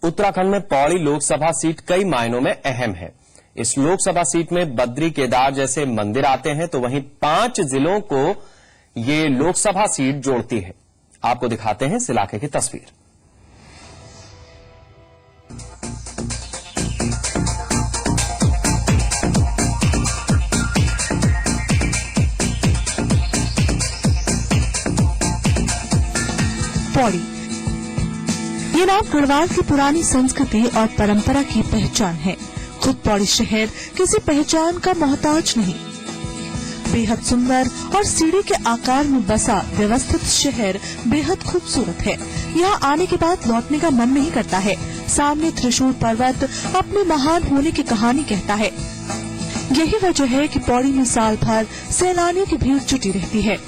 उत्तराखंड में पौड़ी लोकसभा सीट कई मायनों में अहम है। इस लोकसभा सीट में बद्री, केदार जैसे मंदिर आते हैं, तो वहीं 5 जिलों को ये लोकसभा सीट जोड़ती है। आपको दिखाते हैं इस इलाके की तस्वीर। पौड़ी, ये नाम गढ़वाल की पुरानी संस्कृति और परंपरा की पहचान है। खुद पौड़ी शहर किसी पहचान का मोहताज नहीं। बेहद सुंदर और सीढ़ी के आकार में बसा व्यवस्थित शहर बेहद खूबसूरत है। यहाँ आने के बाद लौटने का मन नहीं करता है। सामने त्रिशूल पर्वत अपने महान होने की कहानी कहता है। यही वजह है कि पौड़ी में साल भर सैलानियों की भीड़ जुटी रहती है।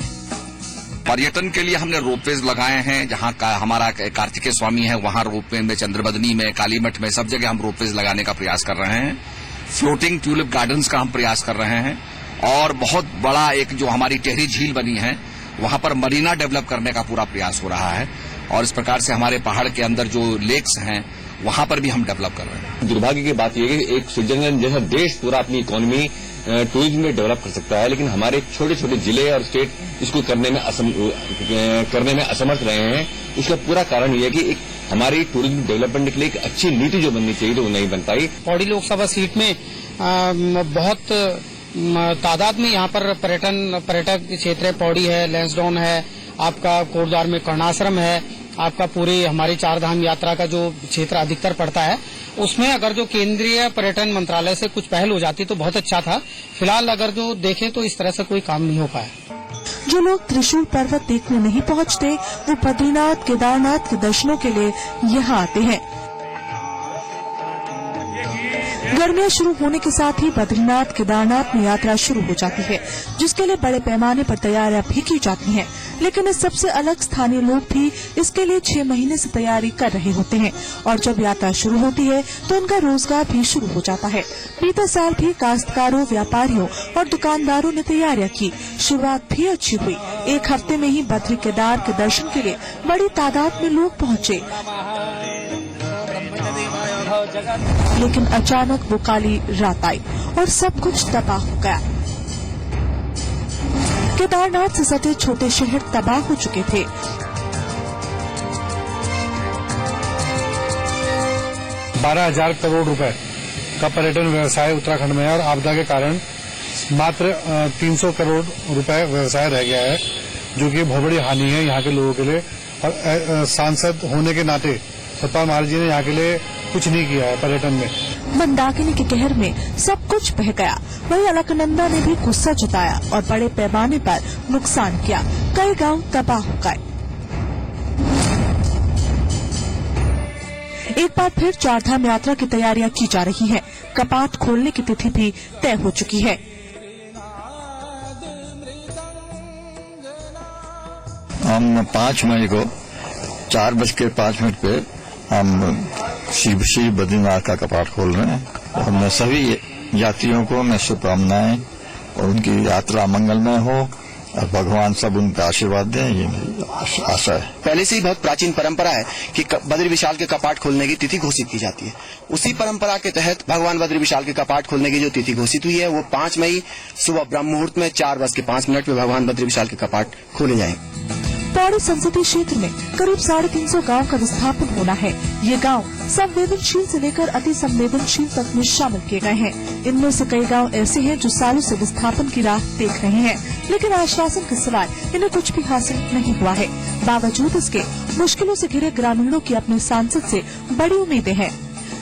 पर्यटन के लिए हमने रोपवेज लगाए हैं। जहाँ का हमारा कार्तिकेय स्वामी है, वहाँ रोपवे में, चंद्रबदनी में, कालीमठ में, सब जगह हम रोपवेज लगाने का प्रयास कर रहे हैं। फ्लोटिंग ट्यूलिप गार्डन्स का हम प्रयास कर रहे हैं और बहुत बड़ा एक जो हमारी टेहरी झील बनी है, वहाँ पर मरीना डेवलप करने का पूरा प्रयास हो रहा है। और इस प्रकार से हमारे पहाड़ के अंदर जो लेक्स हैं, वहाँ पर भी हम डेवलप कर रहे हैं। दुर्भाग्य की बात यह है कि एक स्विट्जरलैंड जैसा देश पूरा अपनी इकोनॉमी टूरिज्म में डेवलप कर सकता है, लेकिन हमारे छोटे छोटे जिले और स्टेट इसको करने में असमर्थ रहे हैं। इसका पूरा कारण यह है कि एक हमारी टूरिज्म डेवलपमेंट के लिए एक अच्छी नीति जो बननी चाहिए, तो वो नहीं बन पाई। पौड़ी लोकसभा सीट में बहुत तादाद में यहाँ पर पर्यटक क्षेत्र है। पौड़ी है, लैंसडाउन है, आपका कोटद्वार में कर्णाश्रम है, आपका पूरी हमारी 4 धाम यात्रा का जो क्षेत्र अधिकतर पड़ता है, उसमें अगर जो केंद्रीय पर्यटन मंत्रालय से कुछ पहल हो जाती तो बहुत अच्छा था। फिलहाल अगर जो देखें तो इस तरह से कोई काम नहीं हो पाया। जो लोग त्रिशूल पर्वत देखने नहीं पहुंचते, वो बद्रीनाथ, केदारनाथ के दर्शनों के लिए यहाँ आते हैं। गर्मियां शुरू होने के साथ ही बद्रीनाथ, केदारनाथ में यात्रा शुरू हो जाती है, जिसके लिए बड़े पैमाने पर तैयारियां भी की जाती हैं। लेकिन इस सबसे अलग स्थानीय लोग भी इसके लिए 6 महीने से तैयारी कर रहे होते हैं और जब यात्रा शुरू होती है तो उनका रोजगार भी शुरू हो जाता है। बीते साल भी काश्तकारों, व्यापारियों और दुकानदारों ने तैयारियां की। शुरुआत भी अच्छी हुई। 1 हफ्ते में ही बद्री, केदार के दर्शन के लिए बड़ी तादाद में लोग पहुंचे। लेकिन अचानक वो काली रात आई और सब कुछ तबाह हो गया। केदारनाथ से सटे छोटे शहर तबाह हो चुके थे। ₹12,000 करोड़ रुपए का पर्यटन व्यवसाय उत्तराखंड में है और आपदा के कारण मात्र 300 करोड़ रुपए व्यवसाय रह गया है, जो कि बहुत बड़ी हानि है यहाँ के लोगों के लिए। और सांसद होने के नाते सतपाल महाराज जी ने यहाँ के लिए कुछ नहीं किया है पर्यटन में। मंदाकिनी के कहर में सब कुछ बह गया। वहीं अलकनंदा ने भी गुस्सा जताया और बड़े पैमाने पर नुकसान किया। कई गांव तबाह हो गए। एक बार फिर 4 धाम यात्रा की तैयारियां की जा रही हैं। कपाट खोलने की तिथि भी तय हो चुकी है। हम 5 मई को 4:05 पे हम श्री बद्रीनाथ का कपाट खोल रहे हैं और मैं सभी यात्रियों को मैं शुभकामनाएं और उनकी यात्रा मंगलमय हो और भगवान सब उनका आशीर्वाद दें, ये मेरी आशा है। पहले से ही बहुत प्राचीन परंपरा है कि बद्री विशाल के कपाट खोलने की तिथि घोषित की जाती है। उसी परंपरा के तहत भगवान बद्री विशाल के कपाट खोलने की जो तिथि घोषित हुई है, वो 5 मई सुबह ब्रह्म मुहूर्त में 4:05 पे भगवान बद्री विशाल के कपाट खोले जाएंगे। पौड़ी संसदीय क्षेत्र में करीब 350 गांव का विस्थापन होना है। ये गांव संवेदनशील से लेकर अति संवेदनशील तक में शामिल किए गए हैं। इनमें से कई गांव ऐसे हैं जो सालों से विस्थापन की राह देख रहे हैं, लेकिन आश्वासन के सिवाय इन्हें कुछ भी हासिल नहीं हुआ है। बावजूद इसके मुश्किलों से घिरे ग्रामीणों की अपने सांसद से बड़ी उम्मीदें हैं।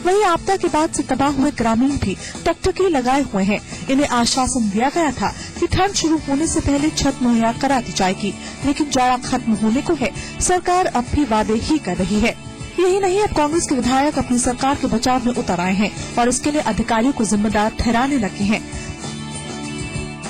वहीं आपदा के बाद से तबाह हुए ग्रामीण भी टकटकी लगाए हुए हैं। इन्हें आश्वासन दिया गया था कि ठंड शुरू होने से पहले छत मुहैया करा दी जाएगी, लेकिन जाड़ा खत्म होने को है। सरकार अब भी वादे ही कर रही है। यही नहीं, अब कांग्रेस के विधायक अपनी सरकार के बचाव में उतर आए हैं और इसके लिए अधिकारियों को जिम्मेदार ठहराने लगे हैं।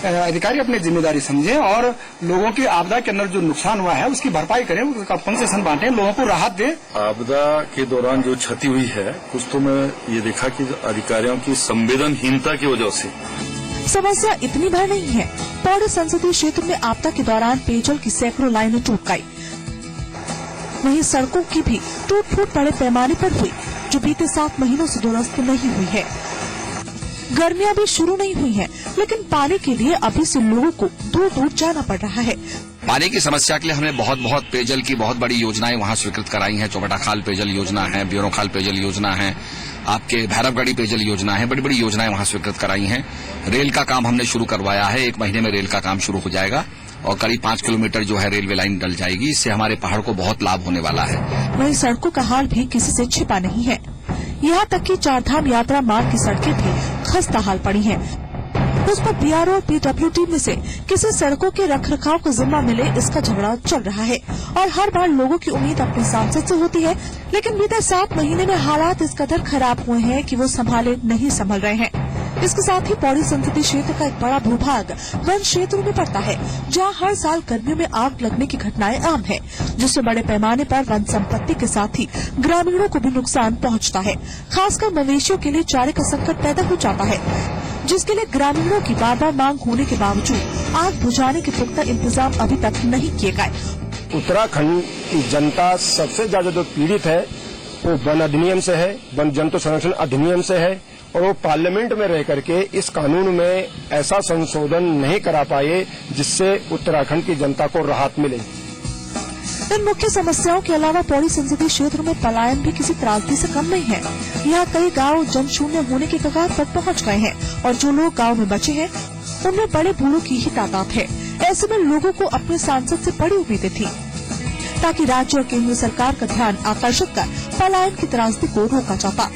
अधिकारी अपनी जिम्मेदारी समझें और लोगों की आपदा के अंदर जो नुकसान हुआ है उसकी भरपाई करें, उसका कंसेशन बांटें, लोगों को राहत दें। आपदा के दौरान जो क्षति हुई है, कुछ तो मैं ये देखा कि अधिकारियों की संवेदनहीनता की वजह से समस्या इतनी भर नहीं है। पौड़ी संसदीय क्षेत्र में आपदा के दौरान पेयजल की सैकड़ों लाइनें टूट गई। वहीं सड़कों की भी टूट फूट बड़े पैमाने पर हुई। जो बीते 7 महीनों से दुरुस्त नहीं हुई है। गर्मियां भी शुरू नहीं हुई हैं, लेकिन पानी के लिए अभी से लोगों को दूर दूर जाना पड़ रहा है। पानी की समस्या के लिए हमने बहुत पेयजल की बहुत बड़ी योजनाएं वहां स्वीकृत कराई हैं। चौबटा खाल पेयजल योजना है, ब्यूरो खाल पेयजल योजना है, आपके भैरवगढ़ी पेयजल योजना है, बड़ी बड़ी योजनाएं वहां स्वीकृत कराई हैं। रेल का काम हमने शुरू करवाया है, 1 महीने में रेल का काम शुरू हो जाएगा और करीब 5 किलोमीटर जो है रेलवे लाइन डल जाएगी। इससे हमारे पहाड़ को बहुत लाभ होने वाला है। वहीं सड़कों का हाल भी किसी से छिपा नहीं है। यहाँ तक कि चारधाम यात्रा मार्ग की सड़कें भी खस्ता हाल पड़ी हैं। उस पर बीआरओ और पीडब्ल्यूडी में से किसी सड़कों के रखरखाव को जिम्मा मिले, इसका झगड़ा चल रहा है और हर बार लोगों की उम्मीद अपने सांसद से होती है। लेकिन बीते 7 महीने में हालात इस कदर खराब हुए हैं कि वो नहीं संभल रहे हैं। इसके साथ ही पौड़ी संसदीय क्षेत्र का एक बड़ा भूभाग वन क्षेत्र में पड़ता है, जहां हर साल गर्मियों में आग लगने की घटनाएं आम है, जिससे बड़े पैमाने पर वन संपत्ति के साथ ही ग्रामीणों को भी नुकसान पहुंचता है। खासकर मवेशियों के लिए चारे का संकट पैदा हो जाता है, जिसके लिए ग्रामीणों की बार-बार मांग होने के बावजूद आग बुझाने के पुख्ता इंतजाम अभी तक नहीं किए गए। उत्तराखंड की जनता सबसे ज्यादा जो पीड़ित है वो वन अधिनियम से है, वन जंतु संरक्षण अधिनियम से है, और वो पार्लियामेंट में रह करके इस कानून में ऐसा संशोधन नहीं करा पाए जिससे उत्तराखंड की जनता को राहत मिले। इन मुख्य समस्याओं के अलावा पौड़ी संसदीय क्षेत्र में पलायन भी किसी त्रासदी से कम नहीं है। यहाँ कई गांव जनशून्य होने के कगार पर पहुँच गए हैं और जो लोग गांव में बचे हैं उनमें बड़े बूढ़ों की ही तादाद है। ऐसे में लोगों को अपने सांसद से बड़ी उम्मीदें थी ताकि राज्य और केंद्र सरकार का ध्यान आकर्षित कर पलायन की त्रासदी को रोका जाता।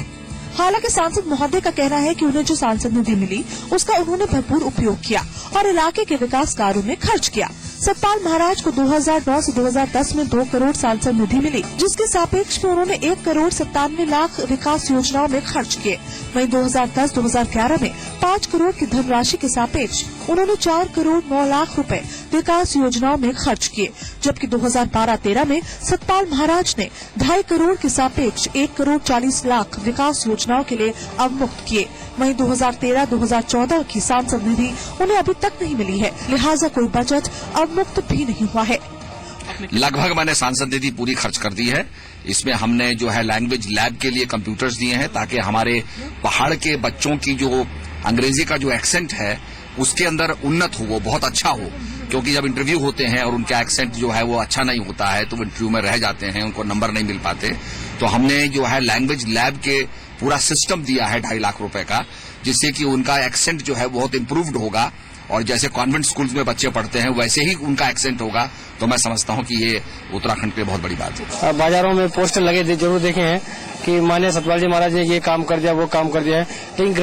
हालांकि सांसद महोदय का कहना है कि उन्हें जो सांसद निधि मिली उसका उन्होंने भरपूर उपयोग किया और इलाके के विकास कार्यों में खर्च किया। सतपाल महाराज को 2009 से 2010 में 2 करोड़ सांसद निधि मिली, जिसके सापेक्ष में उन्होंने 1 करोड़ 97 लाख विकास योजनाओं में खर्च किए। वहीं 2010-2011 में 5 करोड़ की धनराशि के सापेक्ष उन्होंने 4 करोड़ 9 लाख रुपए विकास योजनाओं में खर्च किए, जबकि 2012-13 में सतपाल महाराज ने 2.5 करोड़ के सापेक्ष 1 करोड़ 40 लाख विकास योजनाओं के लिए अवमुक्त किए। वहीं 2013-2014 की सांसद निधि उन्हें अभी तक नहीं मिली है, लिहाजा कोई बजट अवमुक्त भी नहीं हुआ है। लगभग मैंने सांसद निधि पूरी खर्च कर दी है। इसमें हमने जो है लैंग्वेज लैब के लिए कंप्यूटर्स दिए हैं ताकि हमारे पहाड़ के बच्चों की जो अंग्रेजी का जो एक्सेंट है उसके अंदर उन्नत हो, वो बहुत अच्छा हो, क्योंकि जब इंटरव्यू होते हैं और उनका एक्सेंट जो है वो अच्छा नहीं होता है तो वो इंटरव्यू में रह जाते हैं, उनको नंबर नहीं मिल पाते। तो हमने जो है लैंग्वेज लैब के पूरा सिस्टम दिया है 2.5 लाख रुपए का, जिससे कि उनका एक्सेंट जो है बहुत इम्प्रूव्ड होगा और जैसे कॉन्वेंट स्कूल्स में बच्चे पढ़ते हैं वैसे ही उनका एक्सेंट होगा। तो मैं समझता हूं कि ये उत्तराखंड के लिए बहुत बड़ी बात है। बाजारों में पोस्टर लगे जरूर देखे हैं कि माननीय सतपाल जी महाराज ने ये काम कर दिया, वो काम कर दिया है, लेकिन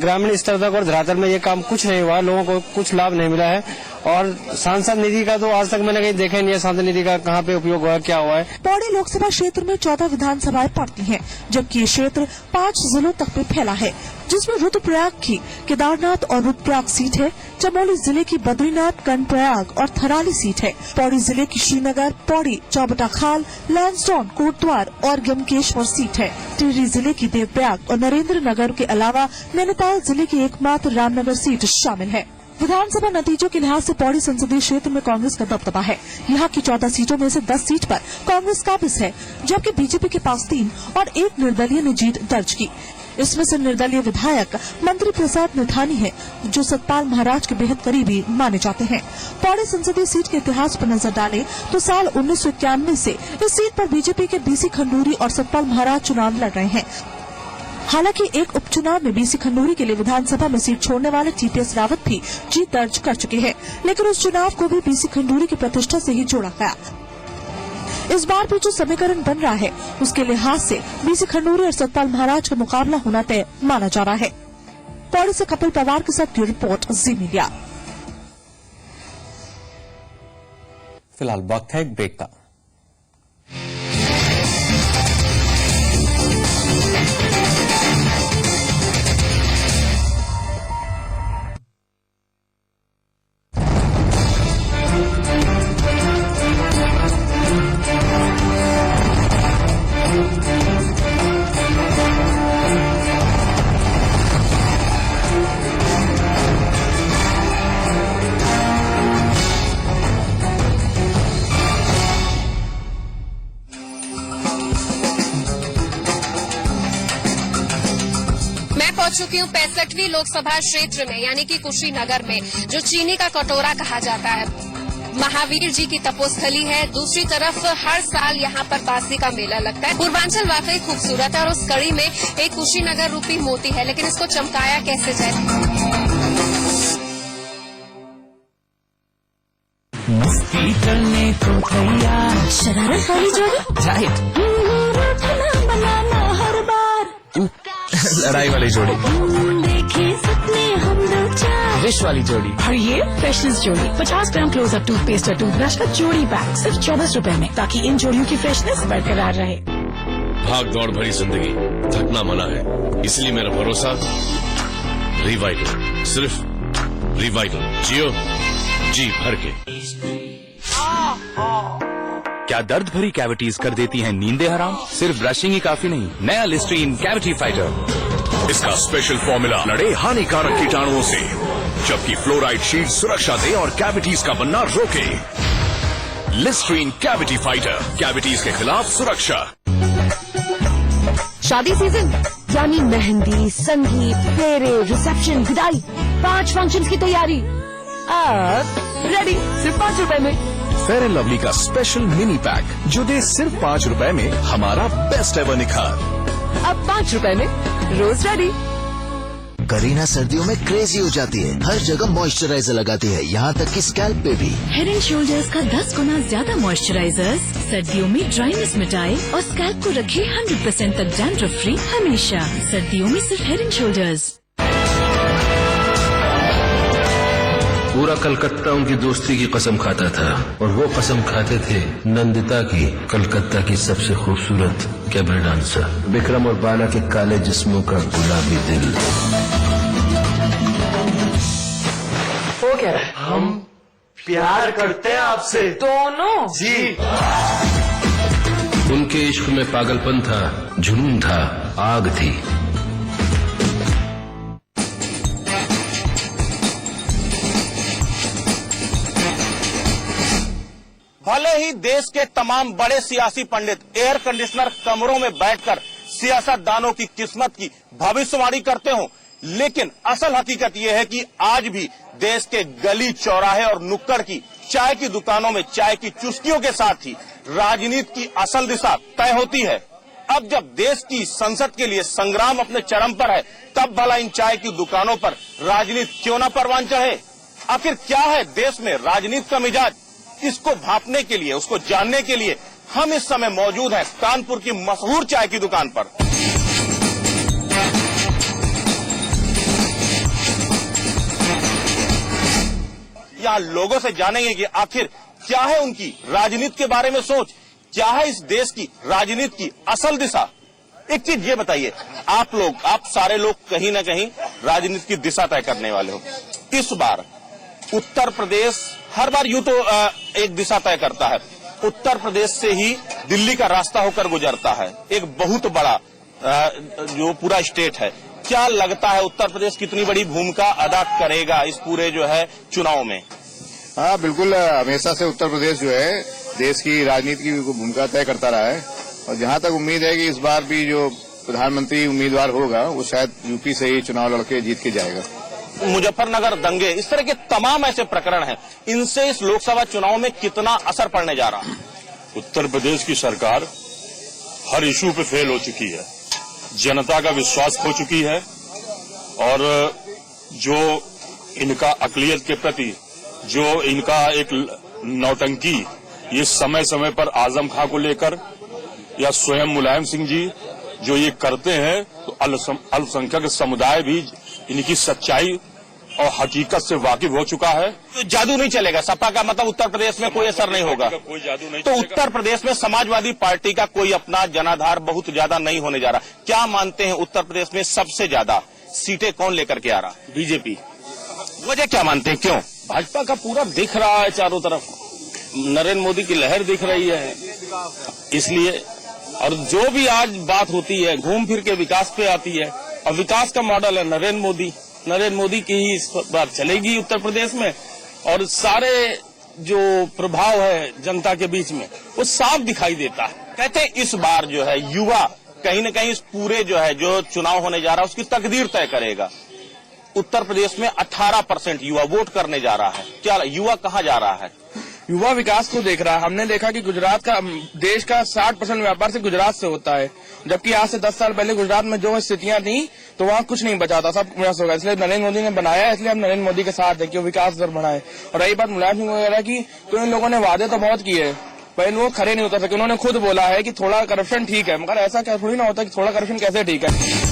ग्रामीण स्तर तक और धरातल में ये काम कुछ नहीं हुआ, लोगों को कुछ लाभ नहीं मिला है। और सांसद निधि का तो आज तक मैंने कहीं देखा नहीं है, सांसद निधि का कहाँ पे उपयोग हुआ, क्या हुआ है। पौड़ी लोकसभा क्षेत्र में 14 विधानसभाएं पड़ती हैं, जबकि ये क्षेत्र 5 जिलों तक में फैला है, जिसमें रुद्रप्रयाग की केदारनाथ और रुद्रप्रयाग सीट है, चमोली जिले की बद्रीनाथ, कर्णप्रयाग और थराली सीट है। पौड़ी जिले की श्रीनगर, पौड़ी, चौबटा खाल, लैंसडौन, कोटद्वार और गमकेश्वर सीट है। टिहरी जिले की देवप्रयाग और नरेंद्र नगर के अलावा नैनीताल जिले की एकमात्र रामनगर सीट शामिल है। विधानसभा नतीजों के लिहाज से पौड़ी संसदीय क्षेत्र में कांग्रेस का दबदबा है। यहाँ की 14 सीटों में से 10 सीट पर कांग्रेस काबिज है, जबकि बीजेपी के पास 3 और 1 निर्दलीय ने जीत दर्ज की। इसमें से निर्दलीय विधायक मंत्री प्रसाद निथानी है, जो सतपाल महाराज के बेहद करीबी माने जाते हैं। पौड़ी संसदीय सीट के इतिहास पर नजर डालें तो साल 1991 से इस सीट पर बीजेपी के बीसी खंडूरी और सतपाल महाराज चुनाव लड़ रहे हैं। हालांकि एक उपचुनाव में बीसी खंडूरी के लिए विधानसभा में सीट छोड़ने वाले टीपीएस रावत भी जीत दर्ज कर चुके हैं, लेकिन उस चुनाव को भी बीसी खंडूरी की प्रतिष्ठा से ही जोड़ा गया। इस बार भी जो समीकरण बन रहा है उसके लिहाज से बीसी खंडूरी और सतपाल महाराज का मुकाबला होना तय माना जा रहा है। पौड़ी से कपिल पवार के साथ की रिपोर्ट, जी मीडिया। फिलहाल वक्त है एक ब्रेक का। चुकी हूँ 65वीं लोकसभा क्षेत्र में, यानी कि कुशीनगर में, जो चीनी का कटोरा कहा जाता है। महावीर जी की तपोस्थली है। दूसरी तरफ हर साल यहाँ पर बासी का मेला लगता है। पूर्वांचल वाकई खूबसूरत है और उस कड़ी में एक कुशीनगर रूपी मोती है, लेकिन इसको चमकाया कैसे जाए। मस्ती करने को तैयार, शरारत वाली जोड़ी, राइट, बनाना हर बार, लड़ाई वाली जोड़ी, देखे सपने हम दो चार, विश वाली जोड़ी, और ये फ्रेशनेस जोड़ी। 50 ग्राम क्लोजअप टूथपेस्ट और टूथब्रश का जोड़ी पैक सिर्फ 24 रुपए में, ताकि इन जोड़ियों की फ्रेशनेस बरकरार रहे। भाग दौड़ भरी जिंदगी, थकना मना है, इसलिए मेरा भरोसा रिवाइटल, सिर्फ रिवाइटल। जियो जी भर के। क्या दर्द भरी कैविटीज कर देती हैं नींदें हराम? सिर्फ ब्रशिंग ही काफी नहीं, नया लिस्ट्रीन कैविटी फाइटर। इसका स्पेशल फॉर्मूला लड़े हानिकारक कीटाणुओं से, जबकि फ्लोराइड शीट सुरक्षा दे और कैविटीज का बनना रोके। लिस्ट्रीन कैविटी फाइटर, कैविटीज के खिलाफ सुरक्षा। शादी सीजन यानी मेहंदी, संगीत, फेरे, रिसेप्शन, विदाई, 5 फंक्शंस की तैयारी रेडी सिर्फ 5 रुपए में। फेयर एंड लवली का स्पेशल मिनी पैक, जो दे सिर्फ 5 रुपए में हमारा बेस्ट एवर निखार। अब 5 रुपए में रोज रेडी। करीना सर्दियों में क्रेजी हो जाती है, हर जगह मॉइस्चराइजर लगाती है, यहाँ तक कि स्कैल्प पे भी। हेड एंड शोल्डर्स का 10 गुना ज्यादा मॉइस्चराइजर्स सर्दियों में ड्राइनेस मिटाए और स्कैल्प को रखे 100% तक डैंड्रफ फ्री हमेशा। सर्दियों में सिर्फ हेड एंड शोल्डर्स। पूरा कलकत्ता उनकी दोस्ती की कसम खाता था, और वो कसम खाते थे नंदिता की, कलकत्ता की सबसे खूबसूरत कैबरे डांसर, विक्रम और बाला के काले जिस्मों का गुलाबी दिल। वो क्या है? हम प्यार करते हैं आपसे दोनों जी। उनके इश्क में पागलपन था, जुनून था, आग थी। भले ही देश के तमाम बड़े सियासी पंडित एयर कंडीशनर कमरों में बैठकर सियासतदानों की किस्मत की भविष्यवाणी करते हों, लेकिन असल हकीकत यह है कि आज भी देश के गली चौराहे और नुक्कड़ की चाय की दुकानों में चाय की चुस्कियों के साथ ही राजनीति की असल दिशा तय होती है। अब जब देश की संसद के लिए संग्राम अपने चरम पर है, तब भला इन चाय की दुकानों पर राजनीति क्यों न परवान चढ़े? आखिर क्या है देश में राजनीति का मिजाज? इसको भांपने के लिए, उसको जानने के लिए हम इस समय मौजूद हैं कानपुर की मशहूर चाय की दुकान पर। यहाँ लोगों से जानेंगे कि आखिर क्या है उनकी राजनीति के बारे में सोच, क्या है इस देश की राजनीति की असल दिशा। एक चीज ये बताइए, आप सारे लोग कहीं ना कहीं राजनीति की दिशा तय करने वाले हो। इस बार उत्तर प्रदेश हर बार यूं तो एक दिशा तय करता है, उत्तर प्रदेश से ही दिल्ली का रास्ता होकर गुजरता है, एक बहुत बड़ा जो पूरा स्टेट है। क्या लगता है उत्तर प्रदेश कितनी बड़ी भूमिका अदा करेगा इस पूरे जो है चुनाव में? हाँ बिल्कुल, हमेशा से उत्तर प्रदेश जो है देश की राजनीति की भूमिका तय करता रहा है, और जहाँ तक उम्मीद है कि इस बार भी जो प्रधानमंत्री उम्मीदवार होगा वो शायद यूपी से ही चुनाव लड़के जीत के जाएगा। मुजफ्फरनगर दंगे, इस तरह के तमाम ऐसे प्रकरण हैं, इनसे इस लोकसभा चुनाव में कितना असर पड़ने जा रहा है? उत्तर प्रदेश की सरकार हर इशू पे फेल हो चुकी है, जनता का विश्वास खो चुकी है, और जो इनका अकलियत के प्रति जो इनका एक नौटंकी, ये समय समय पर आजम खां को लेकर या स्वयं मुलायम सिंह जी जो ये करते हैं, तो अल्पसंख्यक समुदाय भी इनकी सच्चाई और हकीकत से वाकिफ हो चुका है। तो जादू नहीं चलेगा, सपा का मतलब उत्तर प्रदेश में कोई असर नहीं होगा, कोई जादू नहीं तो उत्तर प्रदेश में समाजवादी पार्टी का कोई अपना जनाधार बहुत ज्यादा नहीं होने जा रहा। क्या मानते हैं उत्तर प्रदेश में सबसे ज्यादा सीटें कौन लेकर के आ रहा? बीजेपी। वजह क्या मानते हैं, क्यों? भाजपा का पूरा दिख रहा है, चारों तरफ नरेंद्र मोदी की लहर दिख रही है, इसलिए। और जो भी आज बात होती है घूम फिर के विकास पे आती है, और विकास का मॉडल है नरेंद्र मोदी की ही इस बार चलेगी उत्तर प्रदेश में, और सारे जो प्रभाव है जनता के बीच में वो साफ दिखाई देता है। कहते हैं इस बार जो है युवा कहीं न कहीं इस पूरे जो चुनाव होने जा रहा है उसकी तकदीर तय करेगा। उत्तर प्रदेश में 18% युवा वोट करने जा रहा है। क्या युवा कहाँ जा रहा है? युवा विकास को देख रहा है। हमने देखा कि गुजरात का, देश का 60% व्यापार से गुजरात से होता है, जबकि आज से 10 साल पहले गुजरात में जो स्थितियां थी तो वहाँ कुछ नहीं बचा था, सब विकास होगा। इसलिए नरेंद्र मोदी ने बनाया, इसलिए हम नरेंद्र मोदी के साथ है कि वो विकास दर बढ़ाए। और रही बात मुलायम सिंह वगैरह की, तो इन लोगों ने वादे तो बहुत किए पर वो खड़े नहीं उतर सके। उन्होंने खुद बोला है कि थोड़ा करप्शन ठीक है, मगर ऐसा क्या थोड़ी ना होता कि थोड़ा करप्शन कैसे ठीक है।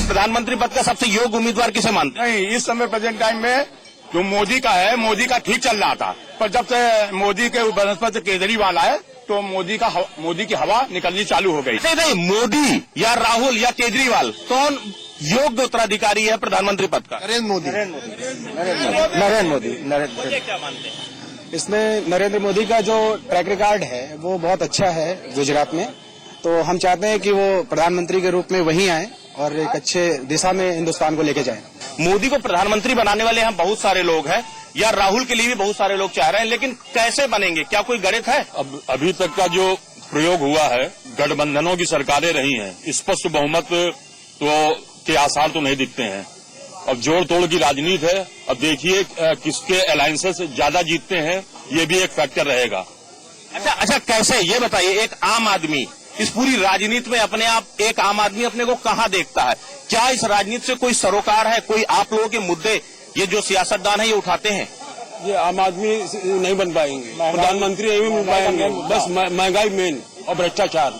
प्रधानमंत्री पद का सबसे योग्य उम्मीदवार किसे मानते हैं? नहीं, इस समय प्रेजेंट टाइम में जो मोदी का है, मोदी का ठीक चल रहा था, पर जब से मोदी के बनस्पत केजरीवाल आए तो मोदी की हवा निकलनी चालू हो गई। नहीं, मोदी या राहुल या केजरीवाल, कौन योग्य उत्तराधिकारी है प्रधानमंत्री पद का? नरेंद्र मोदी। क्या मानते हैं? इसमें नरेंद्र मोदी का जो ट्रैक रिकॉर्ड है वो बहुत अच्छा है गुजरात में, तो हम चाहते हैं कि वो प्रधानमंत्री के रूप में वहीं आए और एक अच्छे दिशा में हिंदुस्तान को लेके जाएं। मोदी को प्रधानमंत्री बनाने वाले हम बहुत सारे लोग हैं, या राहुल के लिए भी बहुत सारे लोग चाह रहे हैं, लेकिन कैसे बनेंगे? क्या कोई गणित है? अब अभी तक का जो प्रयोग हुआ है, गठबंधनों की सरकारें रही हैं, स्पष्ट बहुमत तो के आसार तो नहीं दिखते हैं। अब जोड़ तोड़ की राजनीति है। अब देखिए किसके अलायंसेस ज्यादा जीतते हैं, ये भी एक फैक्टर रहेगा। अच्छा, कैसे ये बताइए, एक आम आदमी इस पूरी राजनीति में अपने आप, एक आम आदमी अपने को कहाँ देखता है? क्या इस राजनीति से कोई सरोकार है? कोई आप लोगों के मुद्दे ये जो सियासतदान है ये उठाते हैं? ये आम आदमी नहीं बन पाएंगे, प्रधानमंत्री नहीं बन पाएंगे, बस महंगाई मेन और भ्रष्टाचार।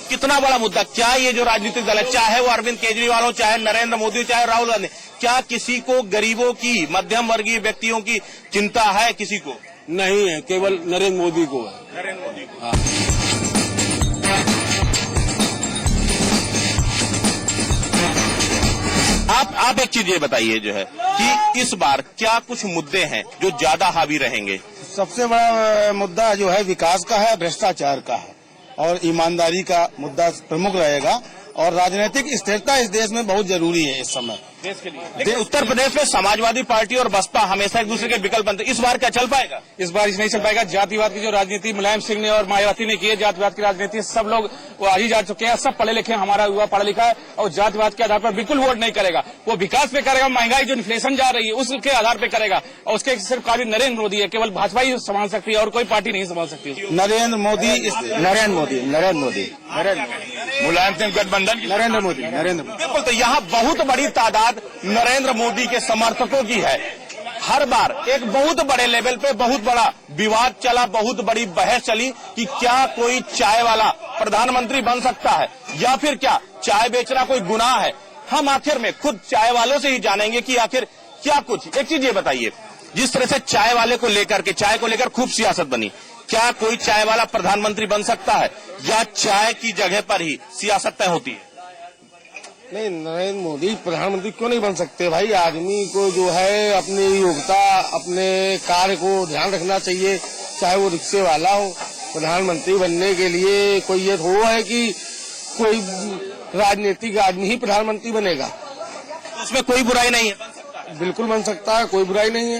कितना बड़ा मुद्दा, क्या ये जो राजनीतिक दल है, चाहे वो अरविंद केजरीवाल हो, चाहे नरेंद्र मोदी, चाहे राहुल गांधी, क्या किसी को गरीबों की, मध्यम वर्गीय व्यक्तियों की चिंता है? किसी को नहीं है, केवल नरेंद्र मोदी को है। नरेंद्र मोदी को। आप एक चीज ये बताइए जो है कि इस बार क्या कुछ मुद्दे हैं जो ज्यादा हावी रहेंगे? सबसे बड़ा मुद्दा जो है विकास का है, भ्रष्टाचार का है और ईमानदारी का मुद्दा प्रमुख रहेगा। और राजनीतिक स्थिरता इस देश में बहुत जरूरी है इस समय देश के लिए। लेकिन उत्तर प्रदेश में समाजवादी पार्टी और बसपा हमेशा एक दूसरे के विकल्प बनते, इस बार क्या चल पाएगा? इस बार नहीं चल पाएगा। जातिवाद की जो राजनीति मुलायम सिंह ने और मायावती ने की है, जातिवाद की राजनीति सब लोग वो आज ही जा चुके हैं। सब पढ़े लिखे, हमारा युवा पढ़ा लिखा है और जातिवाद के आधार पर बिल्कुल वोट नहीं करेगा। वो विकास पे करेगा, महंगाई जो इन्फ्लेशन जा रही है उसके आधार पर करेगा, और उसके सिर्फ काबिल नरेंद्र मोदी है। केवल भाजपा ही संभाल सकती है और कोई पार्टी नहीं संभाल सकती। नरेंद्र मोदी मुलायम सिंह गठबंधन, नरेंद्र मोदी। बिल्कुल, तो यहाँ बहुत बड़ी तादाद नरेंद्र मोदी के समर्थकों की है। हर बार एक बहुत बड़े लेवल पे बहुत बड़ा विवाद चला, बहुत बड़ी बहस चली कि क्या कोई चाय वाला प्रधानमंत्री बन सकता है या फिर क्या चाय बेचना कोई गुनाह है। हम आखिर में खुद चाय वालों से ही जानेंगे कि आखिर क्या कुछ। एक चीज ये बताइए, जिस तरह से चाय वाले को लेकर के, चाय को लेकर खूब सियासत बनी, क्या कोई चाय वाला प्रधानमंत्री बन सकता है या चाय की जगह पर ही सियासत तय होती है? नहीं, नरेंद्र मोदी प्रधानमंत्री क्यों नहीं बन सकते भाई? आदमी को जो है अपनी योग्यता, अपने कार्य को ध्यान रखना चाहिए। चाहे वो रिक्शे वाला हो, प्रधानमंत्री बनने के लिए कोई ये हो है कि कोई राजनीतिक आदमी ही प्रधानमंत्री बनेगा। उसमें कोई बुराई नहीं है, बिल्कुल बन सकता है, कोई बुराई नहीं है।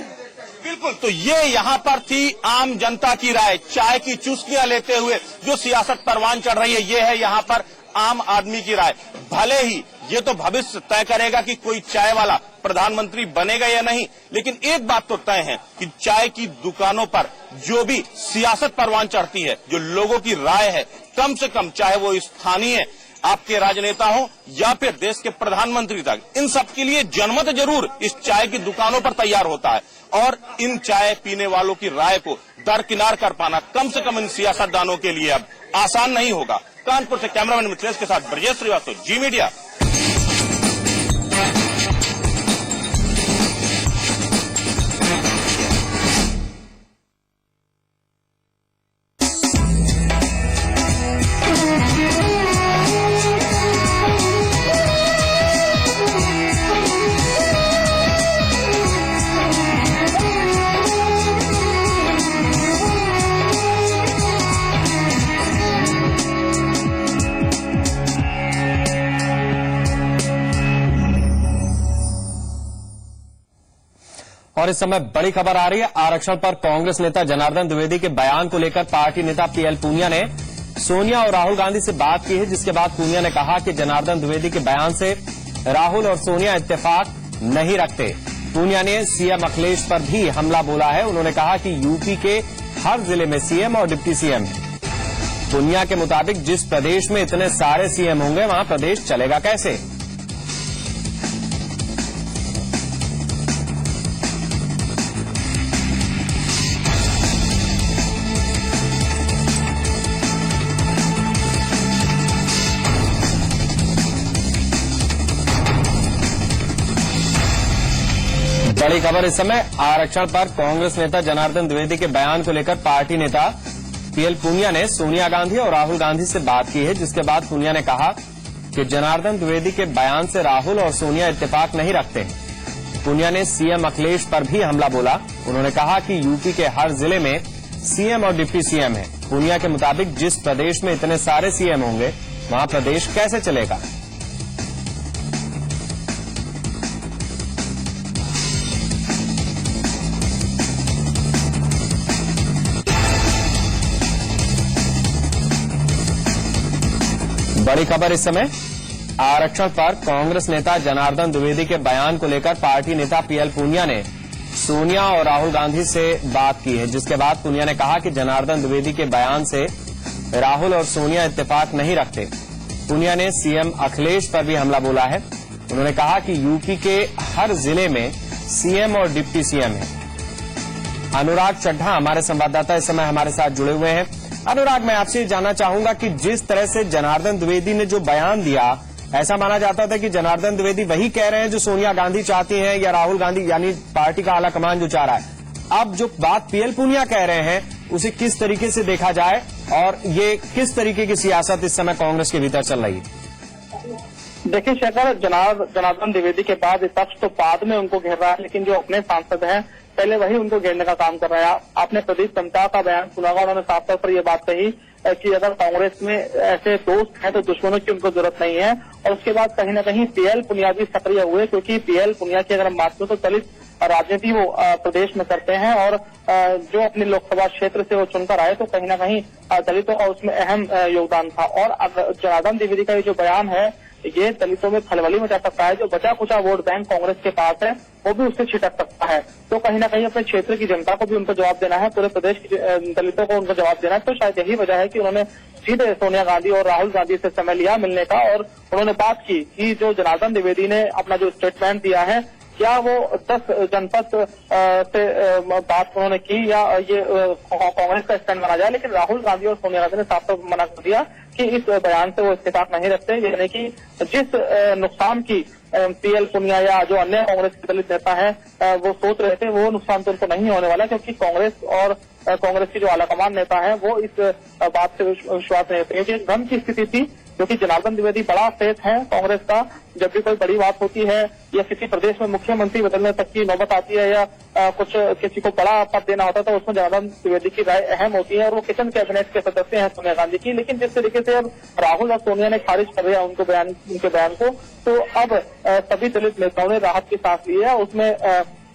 बिल्कुल, तो ये यहाँ पर थी आम जनता की राय, चाय की चुस्कियां लेते हुए जो सियासत परवान चढ़ रही है, ये है यहाँ पर आम आदमी की राय। भले ही ये तो भविष्य तय करेगा कि कोई चाय वाला प्रधानमंत्री बनेगा या नहीं, लेकिन एक बात तो तय है कि चाय की दुकानों पर जो भी सियासत परवान चढ़ती है, जो लोगों की राय है, कम से कम चाहे वो स्थानीय आपके राजनेता हो या फिर देश के प्रधानमंत्री तक, इन सब के लिए जनमत जरूर इस चाय की दुकानों पर तैयार होता है। और इन चाय पीने वालों की राय को दरकिनार कर पाना कम से कम इन सियासतदानों के लिए अब आसान नहीं होगा। कानपुर से कैमरामैन मिथिलेश के साथ ब्रजेश श्रीवास्तव, जी मीडिया। और इस समय बड़ी खबर आ रही है आरक्षण पर कांग्रेस नेता जनार्दन द्विवेदी के बयान को लेकर पार्टी नेता पीएल पूनिया ने सोनिया और राहुल गांधी से बात की है, जिसके बाद पूनिया ने कहा कि जनार्दन द्विवेदी के बयान से राहुल और सोनिया इत्तेफाक नहीं रखते। पूनिया ने सीएम अखिलेश पर भी हमला बोला है। उन्होंने कहा कि यूपी के हर जिले में सीएम और डिप्टी सीएम है। पूनिया के मुताबिक जिस प्रदेश में इतने सारे सीएम होंगे वहां प्रदेश चलेगा कैसे। बड़ी खबर इस समय आरक्षण पर कांग्रेस नेता जनार्दन द्विवेदी के बयान को लेकर पार्टी नेता पीएल पूनिया ने सोनिया गांधी और राहुल गांधी से बात की है, जिसके बाद पूनिया ने कहा कि जनार्दन द्विवेदी के बयान से राहुल और सोनिया इत्तेफाक नहीं रखते हैं। पूनिया ने सीएम अखिलेश पर भी हमला बोला। उन्होंने कहा कि यूपी के हर जिले में सीएम और डिप्टी सीएम है। पूनिया के मुताबिक जिस प्रदेश में इतने सारे सीएम होंगे वहां प्रदेश कैसे चलेगा। बड़ी खबर इस समय आरक्षण पर कांग्रेस नेता जनार्दन द्विवेदी के बयान को लेकर पार्टी नेता पीएल पूनिया ने सोनिया और राहुल गांधी से बात की है, जिसके बाद पूनिया ने कहा कि जनार्दन द्विवेदी के बयान से राहुल और सोनिया इत्तेफाक नहीं रखते। पूनिया ने सीएम अखिलेश पर भी हमला बोला है। उन्होंने कहा कि यूपी के हर जिले में सीएम और डिप्टी सीएम है। अनुराग चड्ढा हमारे संवाददाता इस समय हमारे साथ जुड़े हुए हैं। अनुराग, मैं आपसे जानना चाहूंगा कि जिस तरह से जनार्दन द्विवेदी ने जो बयान दिया, ऐसा माना जाता था कि जनार्दन द्विवेदी वही कह रहे हैं जो सोनिया गांधी चाहती हैं या राहुल गांधी यानी पार्टी का आला कमान जो चाह रहा है। अब जो बात पीएल पूनिया कह रहे हैं उसे किस तरीके से देखा जाए और ये किस तरीके की सियासत इस समय कांग्रेस के भीतर चल रही है? देखिए शेखर, जनार्दन द्विवेदी के बाद विपक्ष तो बाद में उनको घेर रहा है, लेकिन जो अपने सांसद हैं पहले वही उनको घेरने का काम कर रहा है। आपने प्रदीप टम्टा का बयान सुना होगा, उन्होंने साफ तौर पर यह बात कही कि अगर कांग्रेस में ऐसे दोस्त हैं तो दुश्मनों की उनको जरूरत नहीं है। और उसके बाद कहीं न कहीं पीएल पूनिया भी सक्रिय हुए, क्योंकि पीएल पूनिया की अगर हम बात करें तो दलित राजनीति वो प्रदेश में करते हैं और जो अपने लोकसभा क्षेत्र से वो चुनकर आए तो कहीं न कहीं दलितों का उसमें अहम योगदान था। और जनार्दन द्विवेदी का ये जो बयान है ये दलितों में खलबली मचा सकता है। जो बचा कुचा वोट बैंक कांग्रेस के पास है वो भी उससे छिटक सकता है। तो कहीं ना कहीं अपने क्षेत्र की जनता को भी उनको जवाब देना है, पूरे प्रदेश की दलितों को उनको जवाब देना है। तो शायद यही वजह है कि उन्होंने सीधे सोनिया गांधी और राहुल गांधी से समय लिया मिलने का और उन्होंने बात की कि जो जनार्दन द्विवेदी ने अपना जो स्टेटमेंट दिया है क्या वो 10 जनपद से बात उन्होंने की या ये कांग्रेस का स्टैंड माना जाए। लेकिन राहुल गांधी और सोनिया गांधी ने साफ तौर मना कर दिया कि इस बयान से वो इत्तेफाक नहीं रखते। यानी कि जिस नुकसान की पीएल पूनिया या जो अन्य कांग्रेस के दलित नेता है वो सोच रहे थे वो नुकसान तो उनको नहीं होने वाला, क्योंकि कांग्रेस और कांग्रेस की जो आलाकमान नेता है वो इस बात से विश्वास नहीं रखते। क्योंकि भ्रम की स्थिति थी, क्योंकि जनार्दन द्विवेदी बड़ा फेस है कांग्रेस का। जब भी कोई बड़ी बात होती है या किसी प्रदेश में मुख्यमंत्री बदलने तक की नौबत आती है या कुछ किसी को बड़ा पद देना होता है तो उसमें जनार्दन द्विवेदी की राय अहम होती है और वो किचन कैबिनेट के सदस्य हैं सोनिया गांधी की। लेकिन जिस तरीके से अब राहुल और सोनिया ने खारिज कर दिया उनके बयान को, तो अब सभी दलित नेताओं ने राहत की सांस ली है। उसमें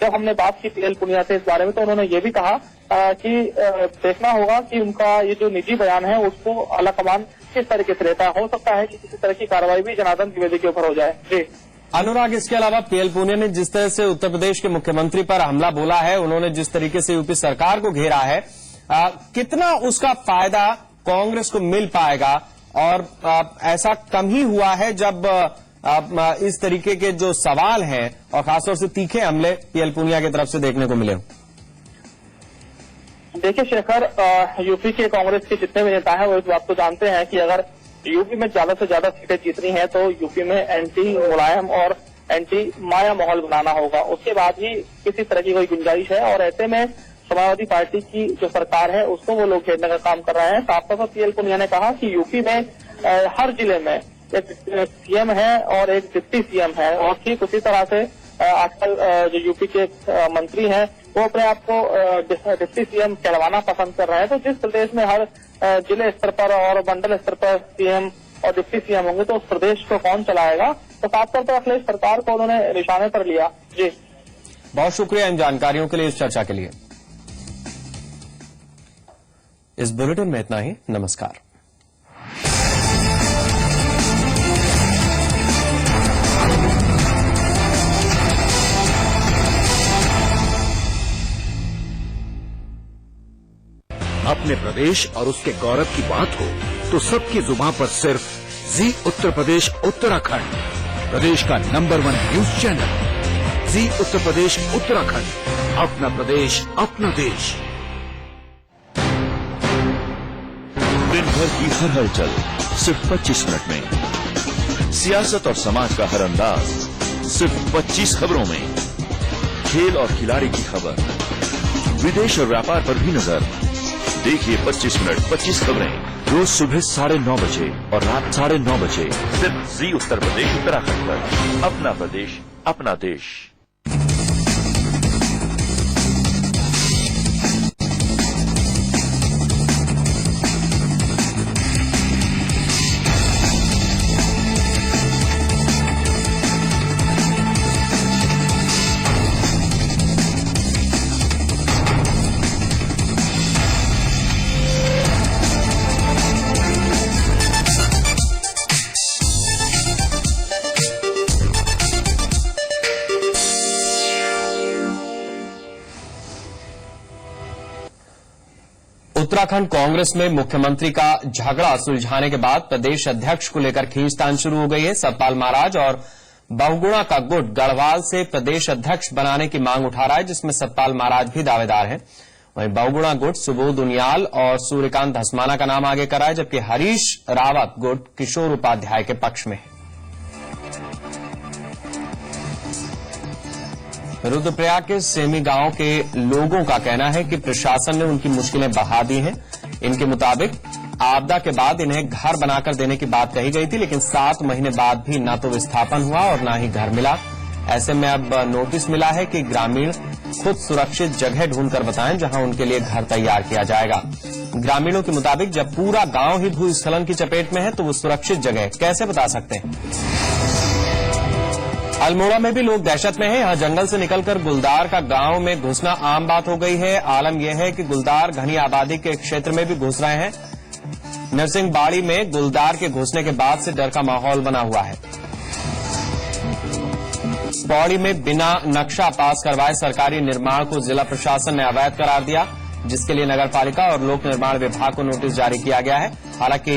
जब हमने बात की पीएल पूनिया से इस बारे में तो उन्होंने ये भी कहा कि देखना होगा कि उनका ये जो निजी बयान है उसको आलाकमान किस तरीके से लेता है। हो सकता है कि किसी तरह की कार्रवाई भी जनार्दन द्विवेदी के ऊपर हो जाए। जी अनुराग, इसके अलावा पीएल पूनिया ने जिस तरह से उत्तर प्रदेश के मुख्यमंत्री पर हमला बोला है, उन्होंने जिस तरीके से यूपी सरकार को घेरा है, कितना उसका फायदा कांग्रेस को मिल पाएगा और ऐसा कम ही हुआ है जब इस तरीके के जो सवाल हैं और खासतौर से तीखे हमले पीएल पूनिया की तरफ से देखने को मिले? देखिए शेखर, यूपी के कांग्रेस के जितने भी नेता हैं वो इस बात को जानते हैं कि अगर यूपी में ज्यादा से ज्यादा सीटें जीतनी है तो यूपी में एंटी मुलायम और एंटी माया माहौल बनाना होगा। उसके बाद ही किसी तरह की कोई गुंजाइश है और ऐसे में समाजवादी पार्टी की जो सरकार है उसको वो लोग घेरने का काम कर रहे हैं। साफ तौर पर पीएल पूनिया ने कहा कि यूपी में हर जिले में एक सीएम है और एक डिप्टी सीएम है और ठीक उसी तरह से आजकल जो यूपी के मंत्री हैं वो अपने आप को डिप्टी सीएम कहलवाना पसंद कर रहे हैं। तो जिस प्रदेश में हर जिले स्तर पर और मंडल स्तर पर सीएम और डिप्टी सीएम होंगे तो उस प्रदेश को कौन चलाएगा। तो साफ तौर पर अखिलेश सरकार को उन्होंने निशाने पर लिया। जी बहुत शुक्रिया इन जानकारियों के लिए, इस चर्चा के लिए। इस बुलेटिन में इतना ही। नमस्कार। अपने प्रदेश और उसके गौरव की बात हो तो सबकी जुबान पर सिर्फ जी उत्तर प्रदेश उत्तराखंड, प्रदेश का नंबर 1 न्यूज चैनल। जी उत्तर प्रदेश उत्तराखंड, अपना प्रदेश अपना देश। दिन भर की हर हलचल सिर्फ 25 मिनट में, सियासत और समाज का हर अंदाज सिर्फ 25 खबरों में, खेल और खिलाड़ी की खबर, विदेश और व्यापार पर भी नजर। देखिए 25 मिनट 25 खबरें रोज सुबह 9:30 बजे और रात 9:30 बजे सिर्फ जी उत्तर प्रदेश उत्तराखंड पर। अपना प्रदेश अपना देश। उत्तराखंड कांग्रेस में मुख्यमंत्री का झगड़ा सुलझाने के बाद प्रदेश अध्यक्ष को लेकर खींचतान शुरू हो गई है। सतपाल महाराज और बहुगुणा का गुट गढ़वाल से प्रदेश अध्यक्ष बनाने की मांग उठा रहा है, जिसमें सतपाल महाराज भी दावेदार हैं। वहीं बहुगुणा गुट सुबोध उनियाल और सूर्यकांत धस्माना का नाम आगे करा है, जबकि हरीश रावत गुट किशोर उपाध्याय के पक्ष में है। रुद्रप्रयाग के सेमी गांव के लोगों का कहना है कि प्रशासन ने उनकी मुश्किलें बढ़ा दी हैं। इनके मुताबिक आपदा के बाद इन्हें घर बनाकर देने की बात कही गई थी, लेकिन 7 महीने बाद भी न तो विस्थापन हुआ और न ही घर मिला। ऐसे में अब नोटिस मिला है कि ग्रामीण खुद सुरक्षित जगह ढूंढकर बताएं जहां उनके लिए घर तैयार किया जाएगा। ग्रामीणों के मुताबिक जब पूरा गांव ही भूस्खलन की चपेट में है तो वो सुरक्षित जगह कैसे बता सकते हैं। अल्मोड़ा में भी लोग दहशत में हैं। यहां जंगल से निकलकर गुलदार का गांव में घुसना आम बात हो गई है। आलम यह है कि गुलदार घनी आबादी के क्षेत्र में भी घुस रहे हैं। नरसिंह बाड़ी में गुलदार के घुसने के बाद से डर का माहौल बना हुआ है। पौड़ी में बिना नक्शा पास करवाए सरकारी निर्माण को जिला प्रशासन ने अवैध करार दिया, जिसके लिए नगर पालिका और लोक निर्माण विभाग को नोटिस जारी किया गया है। हालांकि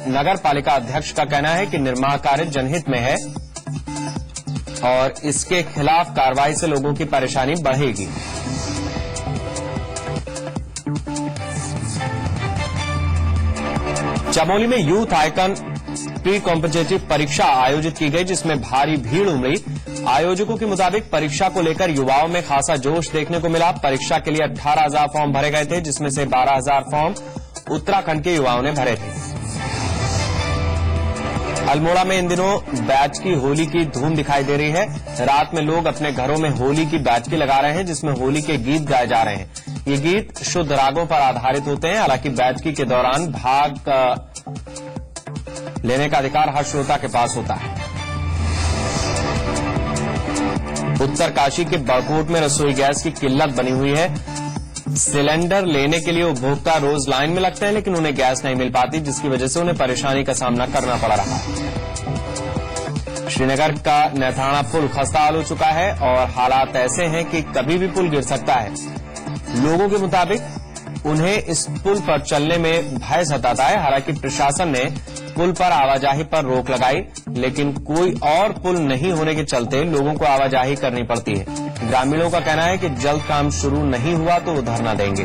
नगर पालिका अध्यक्ष का कहना है कि निर्माण कार्य जनहित में है और इसके खिलाफ कार्रवाई से लोगों की परेशानी बढ़ेगी। चमोली में यूथ आइकन प्री कॉम्पिटिटिव परीक्षा आयोजित की गई, जिसमें भारी भीड़ उमड़ी। आयोजकों के मुताबिक परीक्षा को लेकर युवाओं में खासा जोश देखने को मिला। परीक्षा के लिए 18,000 फॉर्म भरे गए थे, जिसमें से 12,000 फॉर्म उत्तराखंड के युवाओं ने भरे थे। अल्मोड़ा में इन दिनों बैच की होली की धूम दिखाई दे रही है। रात में लोग अपने घरों में होली की बैचकी लगा रहे हैं, जिसमें होली के गीत गाए जा रहे हैं। ये गीत शुद्ध रागों पर आधारित होते हैं। हालांकि बैचकी के दौरान भाग लेने का अधिकार हर श्रोता के पास होता है। उत्तरकाशी के बड़कोट में रसोई गैस की किल्लत बनी हुई है। सिलेंडर लेने के लिए उपभोक्ता रोज लाइन में लगते हैं, लेकिन उन्हें गैस नहीं मिल पाती, जिसकी वजह से उन्हें परेशानी का सामना करना पड़ रहा है। श्रीनगर का नैथाना पुल खस्ताहाल हो चुका है और हालात ऐसे हैं कि कभी भी पुल गिर सकता है। लोगों के मुताबिक उन्हें इस पुल पर चलने में भय सताता है। हालांकि प्रशासन ने पुल पर आवाजाही पर रोक लगाई, लेकिन कोई और पुल नहीं होने के चलते लोगों को आवाजाही करनी पड़ती है। ग्रामीणों का कहना है कि जल्द काम शुरू नहीं हुआ तो वो धरना देंगे।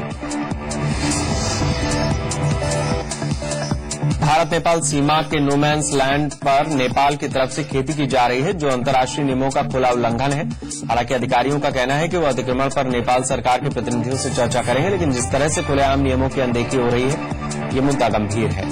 भारत नेपाल सीमा के नोमैंस लैंड पर नेपाल की तरफ से खेती की जा रही है, जो अंतर्राष्ट्रीय नियमों का खुला उल्लंघन है। हालांकि अधिकारियों का कहना है कि वो अतिक्रमण पर नेपाल सरकार के प्रतिनिधियों से चर्चा करेंगे, लेकिन जिस तरह से खुलेआम नियमों की अनदेखी हो रही है, ये मुद्दा गंभीर है।